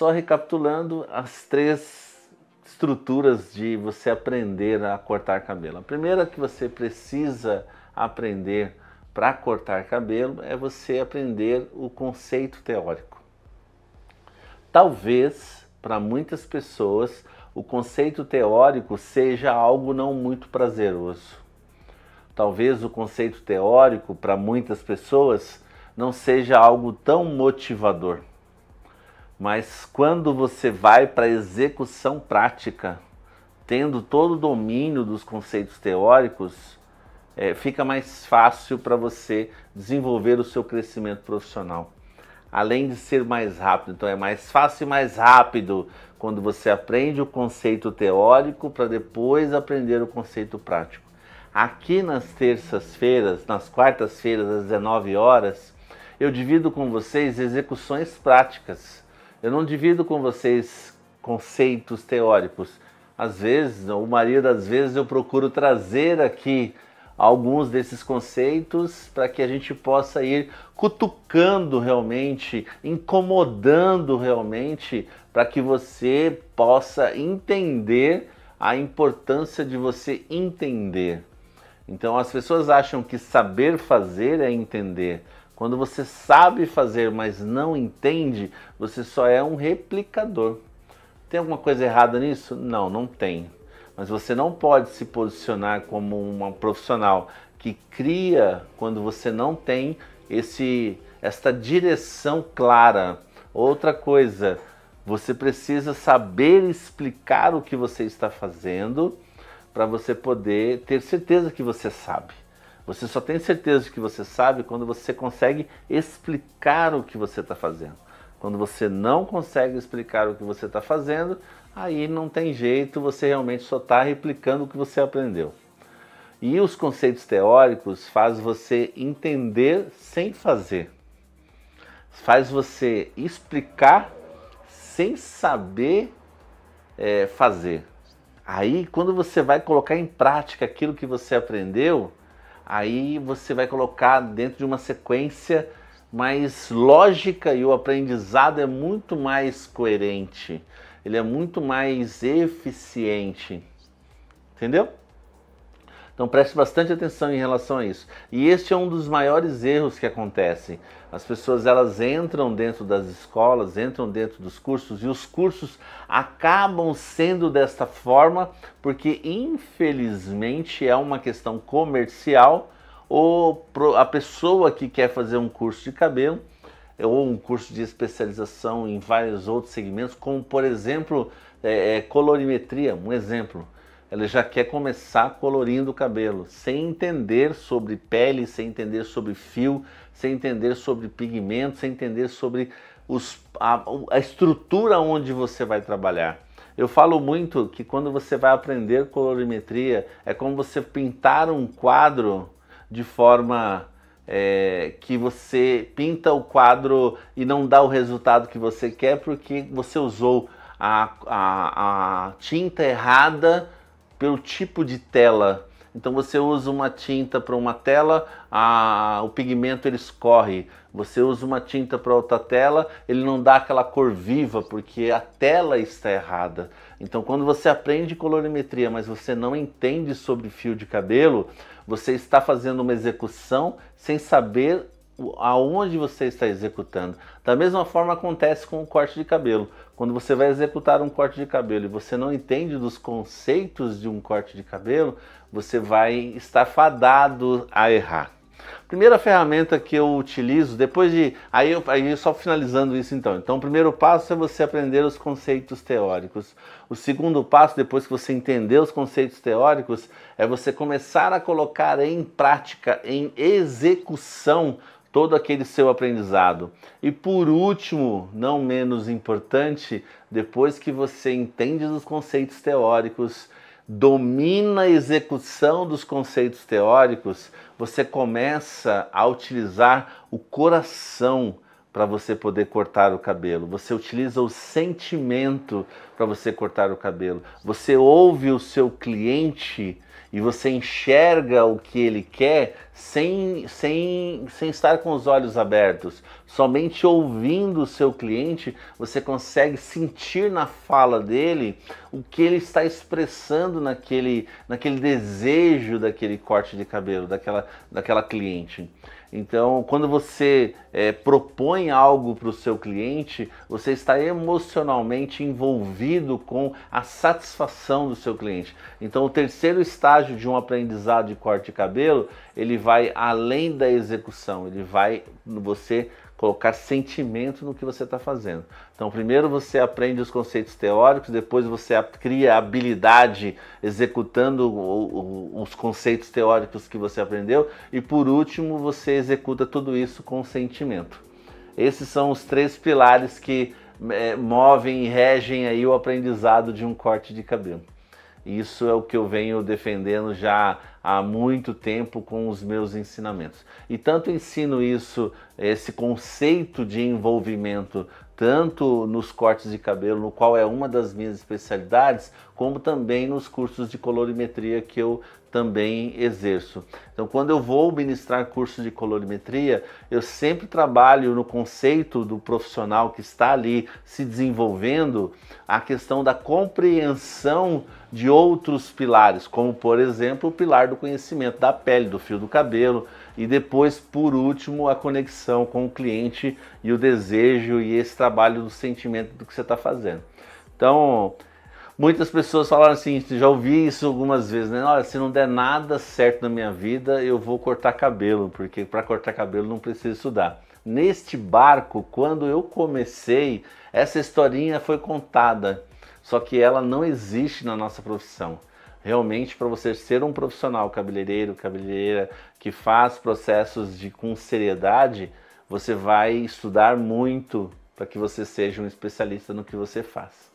Só recapitulando as três estruturas de você aprender a cortar cabelo. A primeira que você precisa aprender para cortar cabelo é você aprender o conceito teórico. Talvez, para muitas pessoas, o conceito teórico seja algo não muito prazeroso. Talvez o conceito teórico, para muitas pessoas, não seja algo tão motivador. Mas quando você vai para a execução prática, tendo todo o domínio dos conceitos teóricos, fica mais fácil para você desenvolver o seu crescimento profissional. Além de ser mais rápido, então é mais fácil e mais rápido quando você aprende o conceito teórico para depois aprender o conceito prático. Aqui nas terças-feiras, nas quartas-feiras às 19 horas, eu divido com vocês execuções práticas. Eu não divido com vocês conceitos teóricos. Às vezes, ou a maioria das vezes, eu procuro trazer aqui alguns desses conceitos para que a gente possa ir cutucando realmente, incomodando realmente, para que você possa entender a importância de você entender. Então as pessoas acham que saber fazer é entender. Quando você sabe fazer, mas não entende, você só é um replicador. Tem alguma coisa errada nisso? Não, não tem. Mas você não pode se posicionar como uma profissional que cria quando você não tem esta direção clara. Outra coisa, você precisa saber explicar o que você está fazendo para você poder ter certeza que você sabe. Você só tem certeza de que você sabe quando você consegue explicar o que você está fazendo. Quando você não consegue explicar o que você está fazendo, aí não tem jeito, você realmente só está replicando o que você aprendeu. E os conceitos teóricos faz você entender sem fazer. Faz você explicar sem saber fazer. Aí, quando você vai colocar em prática aquilo que você aprendeu, aí você vai colocar dentro de uma sequência mais lógica e o aprendizado é muito mais coerente. Ele é muito mais eficiente. Entendeu? Então preste bastante atenção em relação a isso. E este é um dos maiores erros que acontecem. As pessoas elas entram dentro das escolas, entram dentro dos cursos e os cursos acabam sendo desta forma porque infelizmente é uma questão comercial ou a pessoa que quer fazer um curso de cabelo ou um curso de especialização em vários outros segmentos, como por exemplo colorimetria, um exemplo. Ela já quer começar colorindo o cabelo, sem entender sobre pele, sem entender sobre fio, sem entender sobre pigmento, sem entender sobre a estrutura onde você vai trabalhar. Eu falo muito que quando você vai aprender colorimetria, é como você pintar um quadro de forma que você pinta o quadro e não dá o resultado que você quer porque você usou a tinta errada pelo tipo de tela. Então você usa uma tinta para uma tela, o pigmento ele escorre. Você usa uma tinta para outra tela, ele não dá aquela cor viva porque a tela está errada. Então quando você aprende colorimetria, mas você não entende sobre fio de cabelo, você está fazendo uma execução sem saber aonde você está executando. Da mesma forma acontece com o corte de cabelo. Quando você vai executar um corte de cabelo e você não entende dos conceitos de um corte de cabelo, você vai estar fadado a errar. Primeira ferramenta que eu utilizo, depois de... Aí só finalizando isso então. Então o primeiro passo é você aprender os conceitos teóricos. O segundo passo, depois que você entender os conceitos teóricos, é você começar a colocar em prática, em execução, todo aquele seu aprendizado. E por último, não menos importante, depois que você entende os conceitos teóricos, domina a execução dos conceitos teóricos, você começa a utilizar o coração, para você poder cortar o cabelo. Você utiliza o sentimento para você cortar o cabelo. Você ouve o seu cliente e você enxerga o que ele quer sem estar com os olhos abertos. Somente ouvindo o seu cliente, você consegue sentir na fala dele o que ele está expressando naquele desejo daquele corte de cabelo, daquela cliente. Então, quando você propõe algo para o seu cliente, você está emocionalmente envolvido com a satisfação do seu cliente. Então, o terceiro estágio de um aprendizado de corte de cabelo, ele vai além da execução, ele vai você colocar sentimento no que você está fazendo. Então, primeiro você aprende os conceitos teóricos, depois você cria habilidade executando os conceitos teóricos que você aprendeu e, por último, você executa tudo isso com sentimento. Esses são os três pilares que movem e regem aí o aprendizado de um corte de cabelo. Isso é o que eu venho defendendo já há muito tempo com os meus ensinamentos. E tanto ensino isso, esse conceito de envolvimento, tanto nos cortes de cabelo, no qual é uma das minhas especialidades, como também nos cursos de colorimetria que eu também exerço. Então, quando eu vou ministrar curso de colorimetria, eu sempre trabalho no conceito do profissional que está ali se desenvolvendo, a questão da compreensão de outros pilares, como por exemplo o pilar do conhecimento da pele, do fio do cabelo, e depois, por último, a conexão com o cliente e o desejo e esse trabalho do sentimento do que você está fazendo. Então, muitas pessoas falaram assim, já ouvi isso algumas vezes, né? Olha, se não der nada certo na minha vida, eu vou cortar cabelo, porque para cortar cabelo não preciso estudar. Neste barco, quando eu comecei, essa historinha foi contada, só que ela não existe na nossa profissão. Realmente, para você ser um profissional cabeleireiro, cabeleireira que faz processos com seriedade, você vai estudar muito para que você seja um especialista no que você faz.